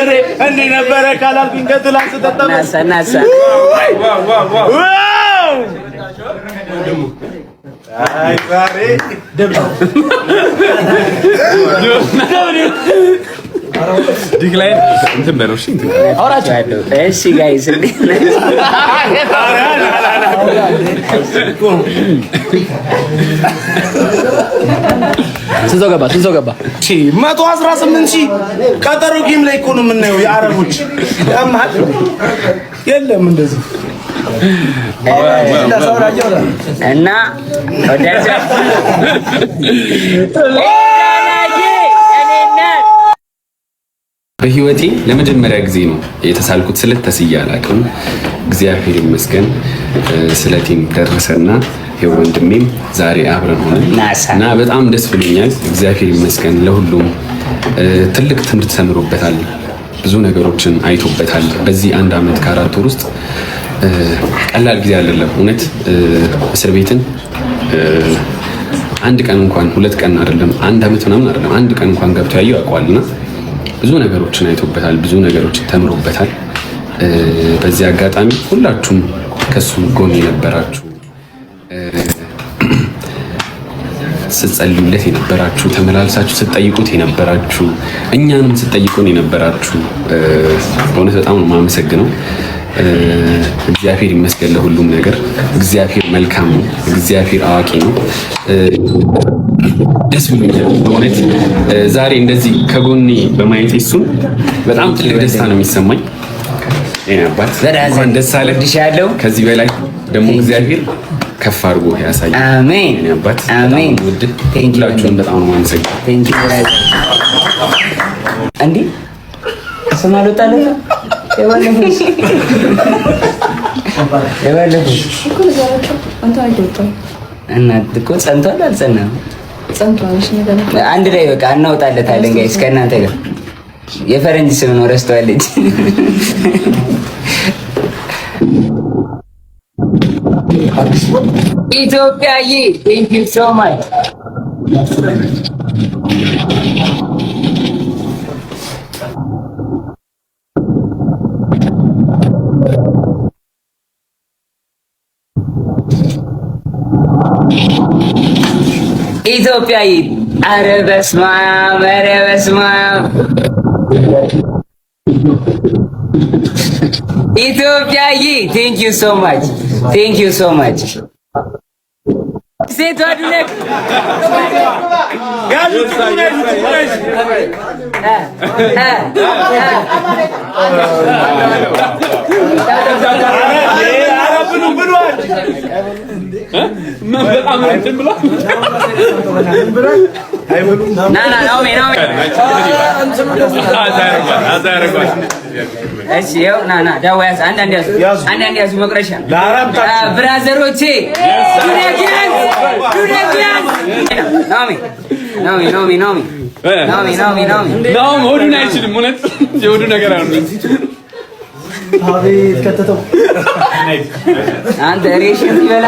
ማዘሬ እንዴ ነበረ ካላልኩኝ ከትላንት ተጠጣ ናሳ አይ ዛሬ ደብዳው ዲክላይን እንትን በለው እሺ እንትን አውራችሁ እሺ ጋይስ ስንት ገባ 118,000 ቀጠሮ ጌም ላይ እኮ ነው የምናየው የአረቦች ያማል የለም እንደዚህ እና ወዳጃ በህይወቴ ለመጀመሪያ ጊዜ ነው የተሳልኩት ስለት ተስዬ አላውቅም። እግዚአብሔር ይመስገን ስለቴም ደረሰና የወንድሜም ዛሬ አብረን ሆነን እና በጣም ደስ ብሎኛል። እግዚአብሔር ይመስገን ለሁሉም ትልቅ ትምህርት ተምሮበታል። ብዙ ነገሮችን አይቶበታል። በዚህ 1 ዓመት ከ4 ወር ውስጥ ቀላል ጊዜ አይደለም። እውነት እስር ቤትን 1 ቀን እንኳን 2 ቀን አይደለም 1 ዓመት ምናምን አይደለም 1 ቀን እንኳን ገብቶ ያየው ያውቀዋልና ብዙ ነገሮችን አይቶበታል። ብዙ ነገሮችን ተምሮበታል። በዚህ አጋጣሚ ሁላችሁም ከሱ ጎን የነበራችሁ ስትጸልዩለት የነበራችሁ ተመላልሳችሁ ስትጠይቁት የነበራችሁ እኛንም ስትጠይቁን የነበራችሁ በእውነት በጣም ነው የማመሰግነው። እግዚአብሔር ይመስገን ለሁሉም ነገር። እግዚአብሔር መልካም ነው። እግዚአብሔር አዋቂ ነው። ደስ ብሎኛል በእውነት ዛሬ እንደዚህ ከጎኔ በማየት እሱን በጣም ትልቅ ደስታ ነው የሚሰማኝ። አባት እንኳን ደስ አለህ። ከዚህ በላይ ደግሞ እግዚአብሔር ከፍ አድርጎ ያሳይ። አሜን አባት አሜን። ሁላችሁም በጣም ነው የማመሰግነው። እንዴ ስም አልወጣለትም እናት እኮ ጸንቷል አልጸናም? አንድ ላይ በቃ እናውጣለታለን ጋይስ ከእናንተ ጋር። የፈረንጅ ስም ነው ረስተዋለች። ኢትዮጵያዬ ቴንክ ዩ ሶ ማች ኢትዮጵያዬ። ኧረ በስመ አብ ኧረ በስመ አብ ኢትዮጵያዬ ቴንክ ዩ ሶ ማች ቴንክ ዩ ሶ ማች። ሴቷ ድነቅ አንዳንድ ያዙ መቁረሻ ብራዘሮቼ ሆዱን አይችልም። እውነት የሆዱ ነገር አቤት ከተተው አንተ ሬሽን ይበላ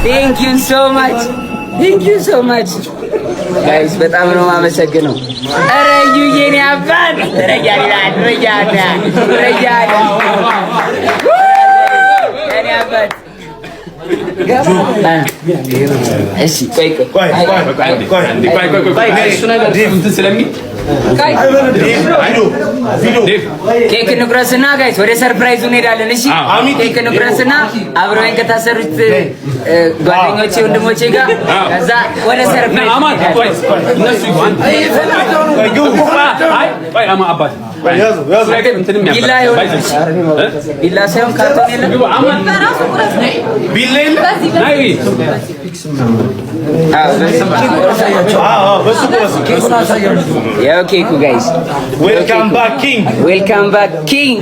Thank you so much. Thank you so much. Guys, በጣም ነው የማመሰግነው። ኧረ የኔ አባት ረጃላ የኔ አባት እሺ ኬክ እንቁረስና ጋይስ ወደ ሰርፕራይዙ እንሄዳለን። እሺ ኬክ እንቁረስና አብረውኝ ከታሰሩት ጓደኞቼ ወንድሞቼ ጋር ከዛ ወደ ሰርፕራይዝ ቢላ ሳይሆን ካርቶን የለም። ቢላ የለም። ያው ኬኩ ጋይስ ዌልካም ባክ ኪንግ ዌልካም ባክ ኪንግ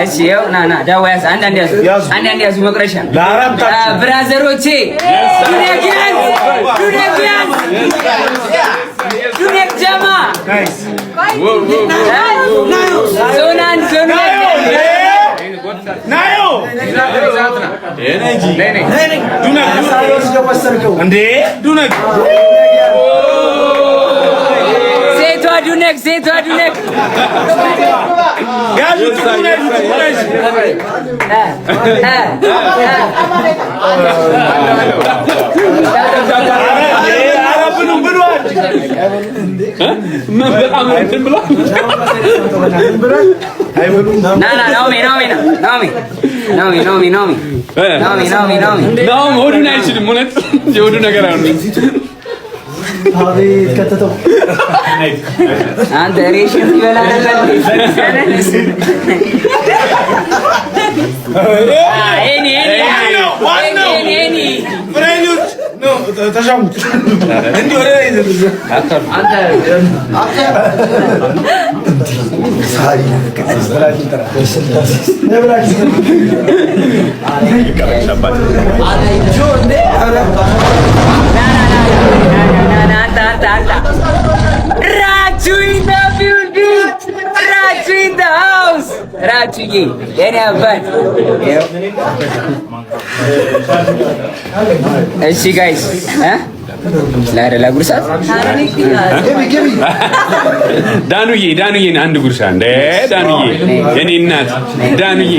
እሺ ያው ና ዳዋ ያዝ አንዳንድ ያዙ መቅረሻ ብራዘሮቼ ዱኔክ ጀማ ዞናን ናዮ እንዴ ዱነክ ሴቷ ዱነክ ያሉት ሆዱን አይችልም። እውነት የሆዱ ነገር አቤት ከተተው አንተ ሬሽን ይበላል። ራቹዬ የኔ አባት እሺ ጋይስ ላረላ ጉርሳት ዳኑዬ አንድ ጉርሻ እንደ ዳኑዬ የኔ እናት ዳኑዬ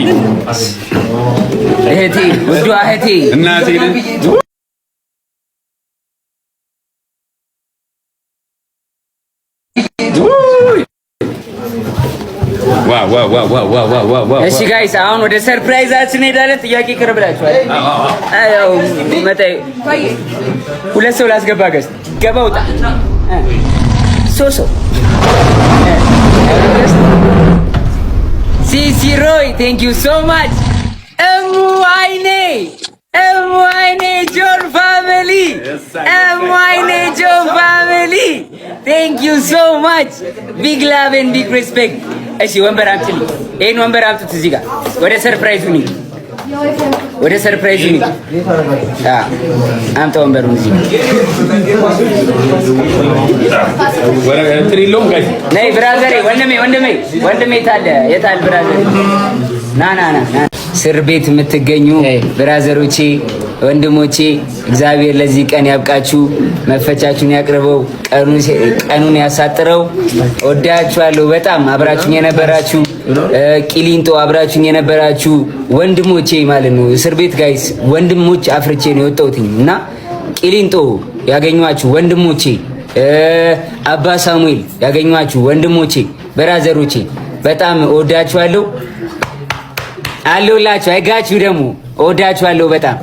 እህቴ ውዷ እህቴ እናቴ እሺ ጋይስ አሁን ወደ ሰርፕራይዛችን ሄዳለን። ጥያቄ ቅርብላችኋል። አው መጣይ ሁለት ሰው ላስገባ ገስ ገባ ውጣ ሶሶ ሲሲሮይ ቴንክ ዩ ሶ ማች እሙ አይኔ ጆን ፋሚሊ ቴንክ ዩ ሶ ማች ቢግ ላቭ ኤንድ ቢግ ሪስፔክት። እሺ ወንበር አምጥልኝ። ይሄን ወንበር አምጡት እዚህ ጋር ወደ ሰርፕራይዙ ነው። አምጣ ወንበሩን እዚህ ነይ ብራዘሬ ወንድሜ የታል ብራዘሬ ና እስር ቤት የምትገኙ ብራዘሮቼ ወንድሞቼ እግዚአብሔር ለዚህ ቀን ያብቃችሁ፣ መፈቻችሁን ያቅርበው፣ ቀኑን ያሳጥረው። ወዳችኋለሁ በጣም አብራችሁኝ የነበራችሁ ቂሊንጦ አብራችሁኝ የነበራችሁ ወንድሞቼ ማለት ነው። እስር ቤት ጋይስ ወንድሞች አፍርቼ ነው የወጣሁትኝ እና ቂሊንጦ ያገኟችሁ ወንድሞቼ፣ አባ ሳሙኤል ያገኟችሁ ወንድሞቼ ብራዘሮቼ በጣም ወዳችኋለሁ። አለሁላችሁ። አይጋችሁ ደግሞ ወዳችኋለሁ በጣም